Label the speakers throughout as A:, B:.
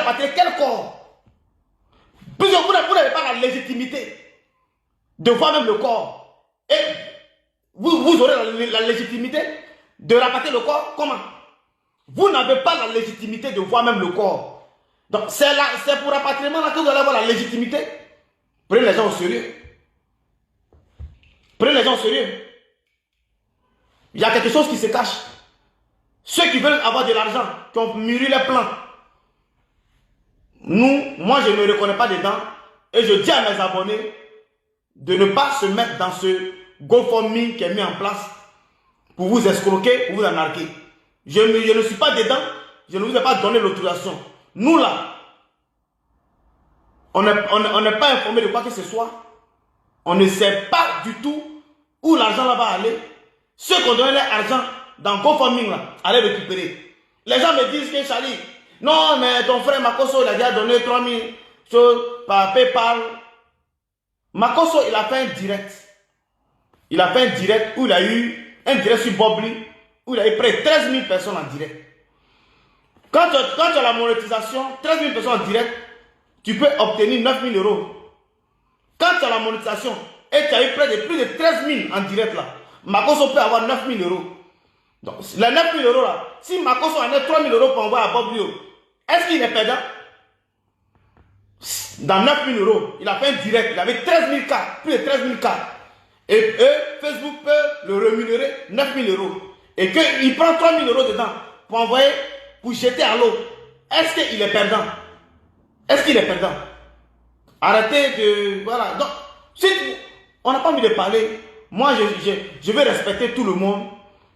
A: rapatrier quel corps? Puisque vous n'avez pas la légitimité de voir même le corps. Et vous aurez la légitimité de rapatrier le corps. Comment? Vous n'avez pas la légitimité de voir même le corps. Donc c'est pour rapatriement là que vous allez avoir la légitimité. Prenez les gens au sérieux. Prenez les gens au sérieux. Il y a quelque chose qui se cache. Ceux qui veulent avoir de l'argent, qui ont mûri les plans. Moi je ne me reconnais pas dedans. Et je dis à mes abonnés de ne pas se mettre dans ce GoFundMe qui est mis en place pour vous escroquer, pour vous arnaquer. Je ne suis pas dedans. Je ne vous ai pas donné l'autorisation. Nous là, on n'est pas informé de quoi que ce soit. On ne sait pas du tout où l'argent là va aller. Ceux qui ont donné l'argent dans GoFundMe là, allez récupérer. Les gens me disent que Charlie, non mais ton frère Makosso il a déjà donné 3000 choses par PayPal. Makosso il a fait un direct. Il a fait un direct où il a eu un direct sur Bobli où il a eu près de 13 000 personnes en direct. Quand tu as la monétisation, 13 000 personnes en direct, tu peux obtenir 9 000 euros. Quand tu as la monétisation et tu as eu plus de 13 000 en direct là, Makosso peut avoir 9 000 euros. Donc, les 9 000 euros là, si Makosso en a 3 000 euros pour envoyer à Bob Lio, est-ce qu'il est perdant? Dans 9 000 euros, il a fait un direct, il avait 13 000 cas, plus de 13 000 cas. Et Facebook peut le rémunérer 9 000 euros. Et qu'il prend 3 000 euros dedans pour envoyer, pour jeter à l'eau. Est-ce qu'il est perdant? Est-ce qu'il est perdant? Arrêtez de... Voilà. Donc, si on n'a pas envie de parler, moi je vais respecter tout le monde.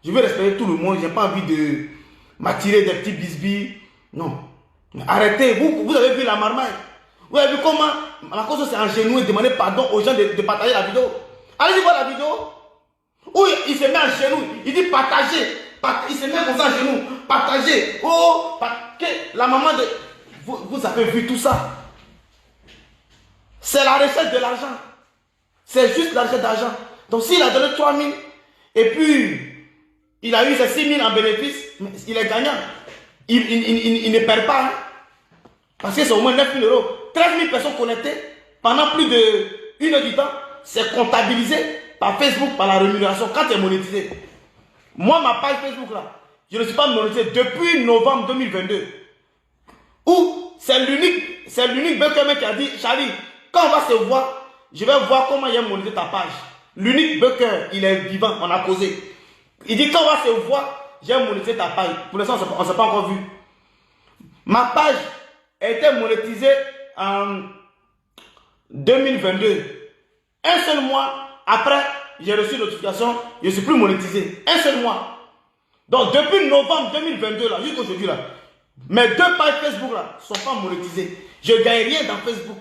A: Je vais respecter tout le monde. Je n'ai pas envie de m'attirer des petits bisbis. Non. Arrêtez. Vous avez vu la marmaille. Vous avez vu comment Makosso s'est engenoué et demandé pardon aux gens de partager la vidéo. Allez voir la vidéo. Où il se met en genou. Il dit partager. Il se met comme ça en genou. Partager. Oh, la maman de... Vous avez vu tout ça. C'est la recette de l'argent. C'est juste la recette d'argent. Donc s'il a donné 3 000 et puis il a eu ses 6 000 en bénéfice, il est gagnant. Il ne perd pas. Hein? Parce que c'est au moins 9 000 euros. 13 000 personnes connectées pendant plus de 1 heure du temps. C'est comptabilisé par Facebook, par la rémunération quand tu es monétisé. Moi, ma page Facebook là, je ne suis pas monétisé depuis novembre 2022. Où c'est l'unique Buckerman qui a dit, Charlie, quand on va se voir, je vais voir comment il y a monétisé ta page. L'unique Bucker, il est vivant, on a causé. Il dit, quand on va se voir, j'ai monétisé ta page. Pour l'instant, on ne s'est pas encore vu. Ma page a été monétisée en 2022. Un seul mois après, j'ai reçu une notification, je ne suis plus monétisé. Un seul mois. Donc, depuis novembre 2022, là, jusqu'aujourd'hui, là, mes 2 pages Facebook, là, ne sont pas monétisées. Je ne gagne rien dans Facebook.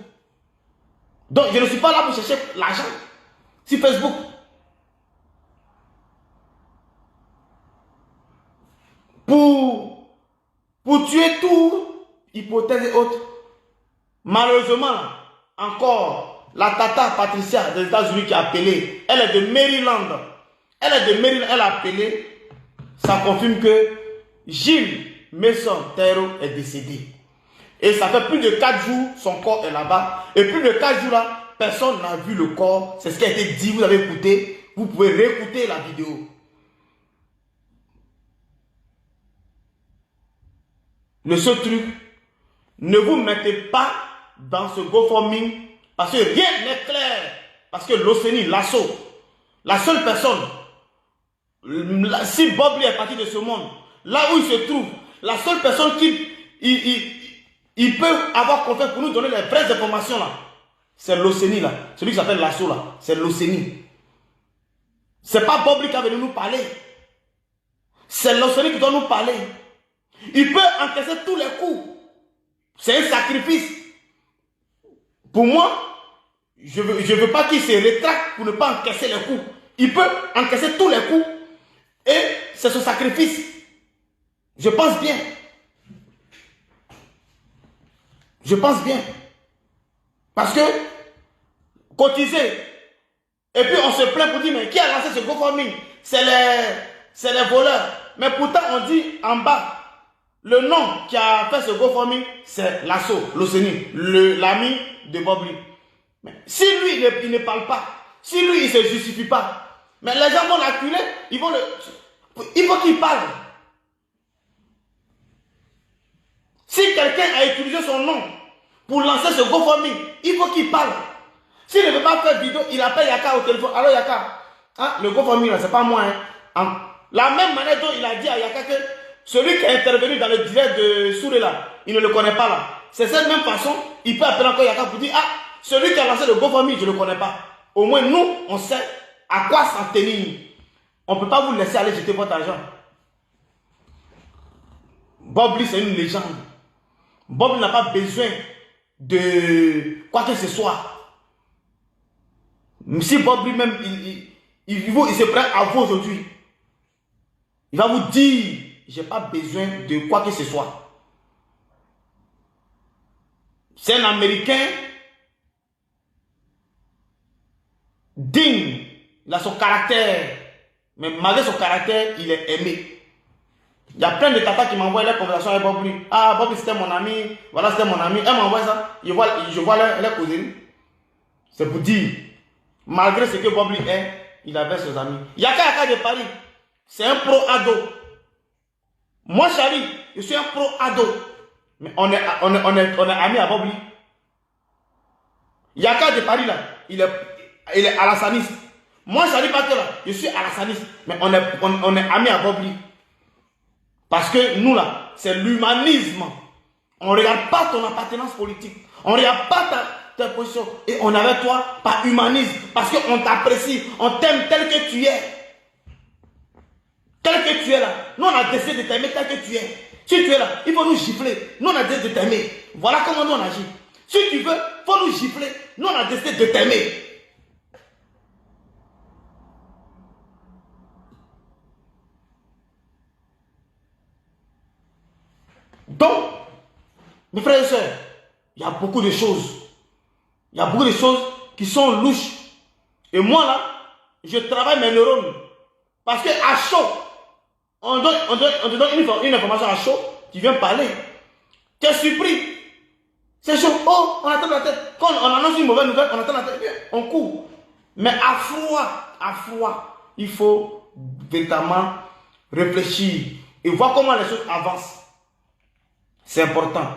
A: Donc, je ne suis pas là pour chercher l'argent. Si Facebook. Pour tuer tout, hypothèse et autres. Malheureusement, encore, la tata Patricia des États-Unis qui a appelé, elle est de Maryland. Elle est de Maryland, elle a appelé. Ça confirme que Gilles Mason Terreau est décédé. Et ça fait plus de 4 jours, son corps est là-bas. Et plus de 4 jours là, personne n'a vu le corps. C'est ce qui a été dit, vous avez écouté. Vous pouvez réécouter la vidéo. Le seul truc, ne vous mettez pas dans ce GoFundMe parce que rien n'est clair. Parce que l'OCENI, l'assaut, la seule personne, si Bob Lee est parti de ce monde, là où il se trouve, la seule personne qui il peut avoir confiance pour nous donner les vraies informations là, c'est l'OCENI là, celui qui s'appelle l'assaut là, c'est l'OCENI. C'est pas Bob Lee qui a venu nous parler. C'est l'OCENI qui doit nous parler. Il peut encaisser tous les coups. C'est un sacrifice. Pour moi, je veux pas qu'il se rétracte pour ne pas encaisser les coups. Il peut encaisser tous les coups. Et c'est ce sacrifice. Je pense bien. Je pense bien. Parce que cotiser. Et puis on se plaint pour dire, mais qui a lancé ce GoFundMe? C'est les voleurs. Mais pourtant on dit en bas, Le nom qui a fait ce GoFundMe, c'est Lasso, l'Océanie, l'ami de Bob Lee. Mais si lui, il ne parle pas, si lui, il ne se justifie pas, mais les gens vont l'acculer, il faut qu'il parle. Si quelqu'un a utilisé son nom pour lancer ce GoFundMe, il faut qu'il parle. S'il ne veut pas faire vidéo, il appelle Yaka au téléphone. Alors Yaka, hein, le GoFundMe, c'est pas moi. Hein. La même manière dont il a dit à Yaka que celui qui est intervenu dans le direct de Souré là, il ne le connaît pas là. C'est cette même façon, il peut appeler encore Yaka pour dire, ah, celui qui a lancé le GoFundMe, je ne le connais pas. Au moins, nous, on sait à quoi s'en tenir. On ne peut pas vous laisser aller jeter votre argent. Bob Lee, c'est une légende. Bob n'a pas besoin de quoi que ce soit. Si Bob lui-même, il se prend à vous aujourd'hui, il va vous dire, j'ai pas besoin de quoi que ce soit. C'est un Américain digne, il a son caractère, mais malgré son caractère, il est aimé. Il y a plein de tatas qui m'envoient les conversations avec Bob Lee. Ah, Bob Lee c'était mon ami, voilà c'était mon ami. Elle m'envoie ça, je vois les cousines. C'est pour dire, malgré ce que Bob Lee est, il avait ses amis. Yaka de Paris, c'est un pro-ado. Moi, Charlie, je suis un pro-ado. Mais on est amis à Bob Lee. Yaka de Paris, là, il est alassaniste. Moi, Charlie Patel, là, je suis alassaniste. Mais on est amis à Bob Lee. Parce que nous, là, c'est l'humanisme. On ne regarde pas ton appartenance politique. On ne regarde pas ta position. Et on est avec toi par humanisme. Parce qu'on t'apprécie. On t'aime tel que tu es. Tel que tu es là. Nous, on a décidé de t'aimer tel que tu es. Si tu es là, il faut nous gifler. Nous, on a décidé de t'aimer. Voilà comment nous, on agit. Si tu veux, il faut nous gifler. Nous, on a décidé de t'aimer. Donc, mes frères et sœurs, il y a beaucoup de choses. Il y a beaucoup de choses qui sont louches. Et moi, là, je travaille mes neurones. Parce qu'à chaud, on te donne une information à chaud, tu viens parler. Tu es surpris. C'est chaud. Oh, on attend la tête. Quand on annonce une mauvaise nouvelle, on attend la tête. On court. Mais à froid, il faut véritablement réfléchir et voir comment les choses avancent. C'est important.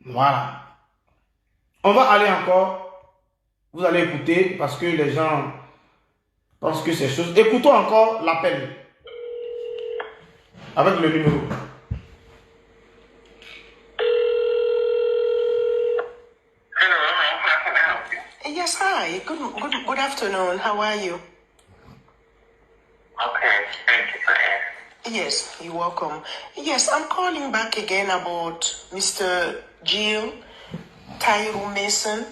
A: Voilà. On va aller encore. Vous allez écouter parce que les gens pensent que c'est chose. Écoutons encore l'appel. Avec le numéro.
B: Hello, how can I help you?
C: Yes, hi. Good afternoon. How are you?
B: Okay, thank you for asking.
C: Yes, you're welcome. Yes, I'm calling back again about Mr. Jill Tyrone Mason.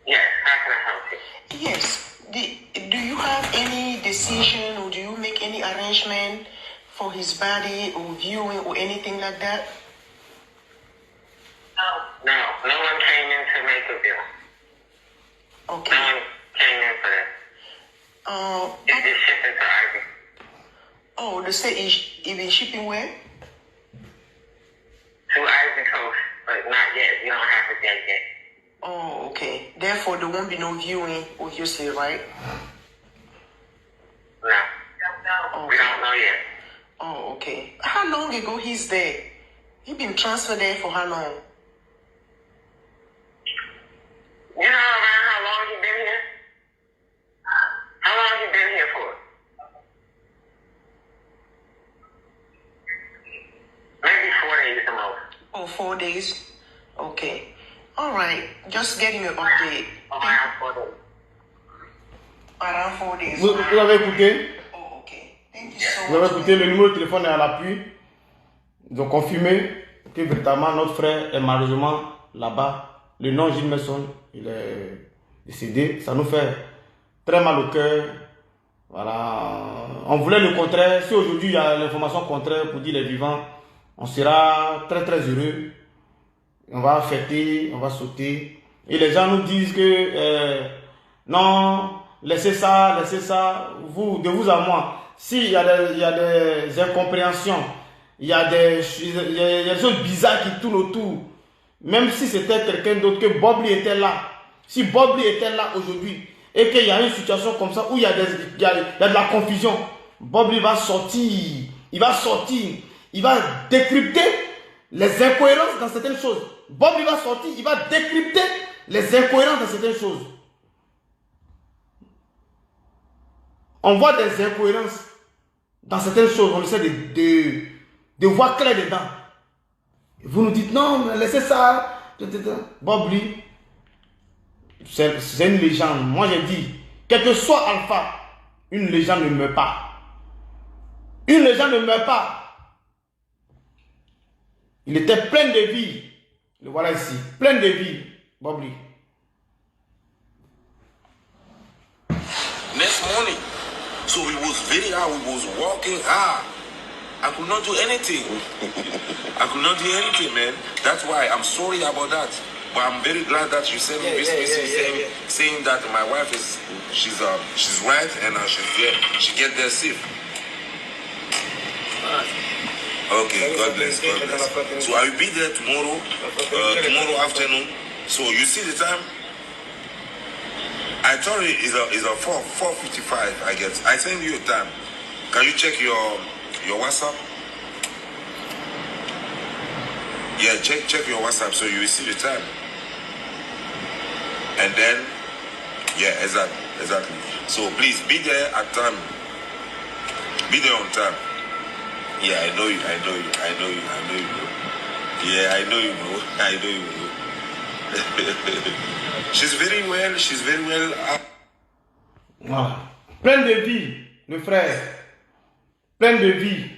B: Yes, how can I help you?
C: Yes. Do you have any decision or do you make any arrangement for his body or viewing or anything like that?
B: No, no one came in to make a bill.
C: Okay.
B: No one came in for that. It's just shipping to Ivy.
C: Oh, they say he been shipping where?
B: To Ivy Coast, but not yet. We don't have it yet.
C: Oh, okay. Therefore, there won't be no viewing, obviously, right?
B: No.
C: Okay.
B: We don't know yet.
C: Oh, okay. How long ago he's there? He been transferred there for how long?
B: You know around how long he been here? How long he been here for? Maybe 4 days at the most.
C: Oh, 4 days? Okay. All right. Just getting an update.
B: Around 4 days.
C: Around 4 days.
A: Vous avez écouté?
C: Oh, okay. Thank you so
A: Vous avez
C: much.
A: écouté, le numéro de téléphone est à l'appui. Ils ont confirmé que véritablement notre frère est malheureusement là-bas. Le nom Gilles Messon, il est décédé. Ça nous fait très mal au cœur. Voilà. On voulait le contraire. Si aujourd'hui il y a l'information contraire pour dire les vivants, on sera très très heureux. On va fêter, on va sauter. Et les gens nous disent que non, laissez ça, vous, de vous à moi. S'il y a des incompréhensions, il y a des choses bizarres qui tournent autour. Même si c'était quelqu'un d'autre, que Bob Lee était là. Si Bob Lee était là aujourd'hui et qu'il y a une situation comme ça où il y a de la confusion, Bob Lee va sortir. Il va sortir. Il va décrypter les incohérences dans certaines choses. Bob Lee va sortir. Il va décrypter les incohérences dans certaines choses. On voit des incohérences dans certaines choses. On essaie de voir clair dedans. Vous nous dites non, mais laissez ça. Bob Lee, c'est une légende. Moi j'ai dit, quel que soit Alpha, une légende ne meurt pas. Une légende ne meurt pas. Il était plein de vie. Le voilà ici, plein de vie, Bob Lee.
D: Next morning, so we was very hard, we was walking hard. I could not do anything. I could not do anything, man. That's why I'm sorry about that. But I'm very glad that you sent me this message saying that my wife she's right and she get there safe. Okay, God bless, God bless. So I will be there tomorrow, tomorrow afternoon. So you see the time? I thought it is a 4:55. I guess I send you a time. Can you check your WhatsApp? Yeah, check your WhatsApp so you will see the time. And then, yeah, exactly. So please be there at time. Be there on time. Yeah, I know you. Bro. Yeah, I know you, bro. She's very well.
A: Voilà. Plein de vie, le frère. Plein de vie.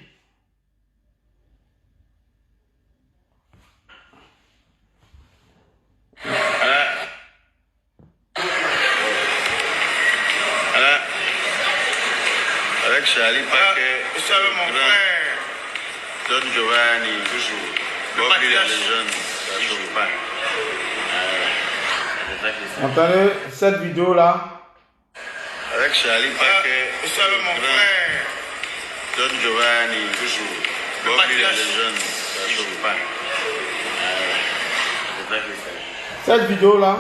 E: Avec Charlie Paquet, mon frère. Don Giovanni, toujours. Bob Lee, la légende, ça ne chauffe pas.
A: Entendez cette vidéo là.
E: Avec Charlie Paquet, mon frère. Don Giovanni, toujours. Bob Lee, la légende, ça ne chauffe pas.
A: Cette vidéo là,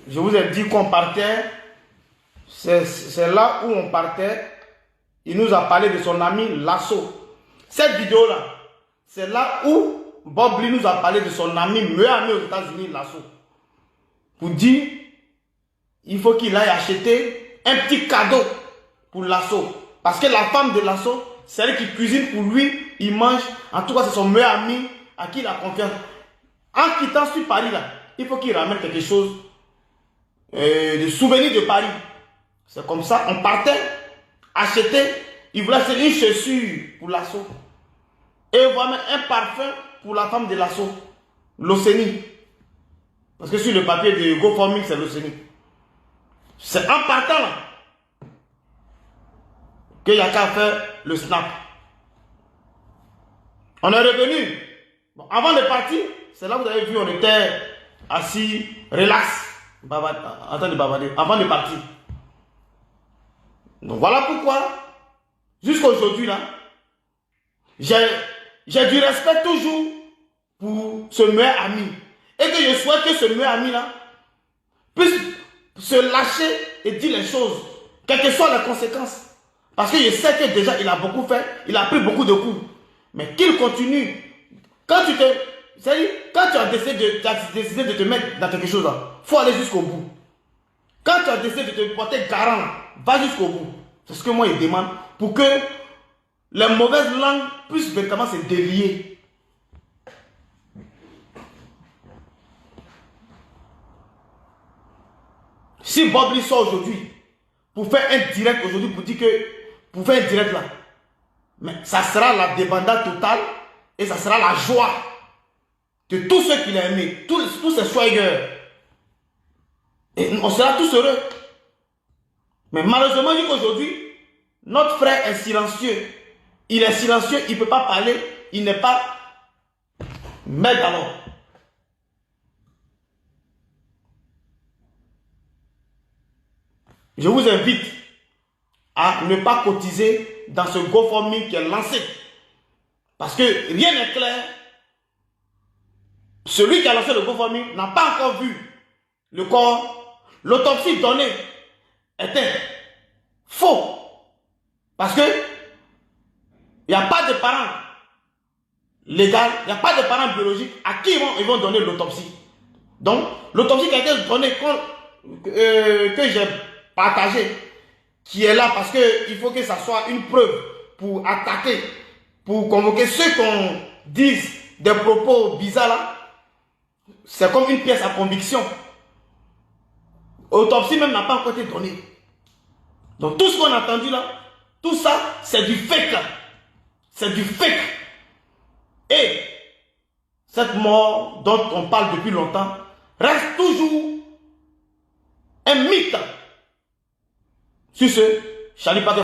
A: je vous ai dit qu'on partait. C'est là où on partait. Il nous a parlé de son ami Lasso. Cette vidéo là, c'est là où Bob Lee nous a parlé de son ami, meilleur ami aux États-Unis, Lasso. Pour dire, il faut qu'il aille acheter un petit cadeau pour Lasso. Parce que la femme de Lasso, c'est elle qui cuisine pour lui, il mange. En tout cas, c'est son meilleur ami à qui il a confiance. En quittant sur Paris là, il faut qu'il ramène quelque chose de souvenir de Paris. C'est comme ça, on partait acheter. Il voulait acheter une chaussure pour Lasso. Et il voulait mettre un parfum pour la femme de Lasso, l'Océanie. Parce que sur le papier de GoFundMe, c'est l'Océanie. C'est en partant là qu'il n'y a qu'à faire le snap. On est revenu. Bon, avant de partir, c'est là où vous avez vu, on était assis, relax, en train de bavarder, avant de partir. Donc voilà pourquoi, jusqu'à aujourd'hui là, j'ai du respect toujours pour ce meilleur ami. Et que je souhaite que ce meilleur ami là puisse se lâcher et dire les choses, quelles que soient les conséquences. Parce que je sais que déjà il a beaucoup fait, il a pris beaucoup de coups. Mais qu'il continue. Quand tu as décidé de te mettre dans quelque chose là, il faut aller jusqu'au bout. Quand tu as décidé de te porter garant, va jusqu'au bout. C'est ce que moi je demande pour que les mauvaises langues puissent véritablement se délier. Si Bob Lee sort aujourd'hui pour faire un direct aujourd'hui, pour dire que pour faire un direct là, mais ça sera la débandade totale et ça sera la joie de tous ceux qui l'ont aimé, tous ces swagers. Et on sera tous heureux. Mais malheureusement, aujourd'hui, notre frère est silencieux. Il est silencieux, il ne peut pas parler, il n'est pas maître alors. Je vous invite à ne pas cotiser dans ce GoFundMe qui est lancé. Parce que rien n'est clair. Celui qui a lancé le GoFundMe n'a pas encore vu le corps. L'autopsie donnée était faux. Parce que il n'y a pas de parents légaux, il n'y a pas de parents biologiques à qui ils vont donner l'autopsie. Donc, l'autopsie qui a été donnée, que j'ai partagée, qui est là parce qu'il faut que ça soit une preuve pour attaquer, pour convoquer ceux qu'on dise des propos bizarres là, c'est comme une pièce à conviction. L'autopsie même n'a pas encore été donnée. Donc tout ce qu'on a entendu là, tout ça, c'est du fake là. C'est du fake. Et cette mort dont on parle depuis longtemps reste toujours un mythe. Sur ce, Charlie Paquet.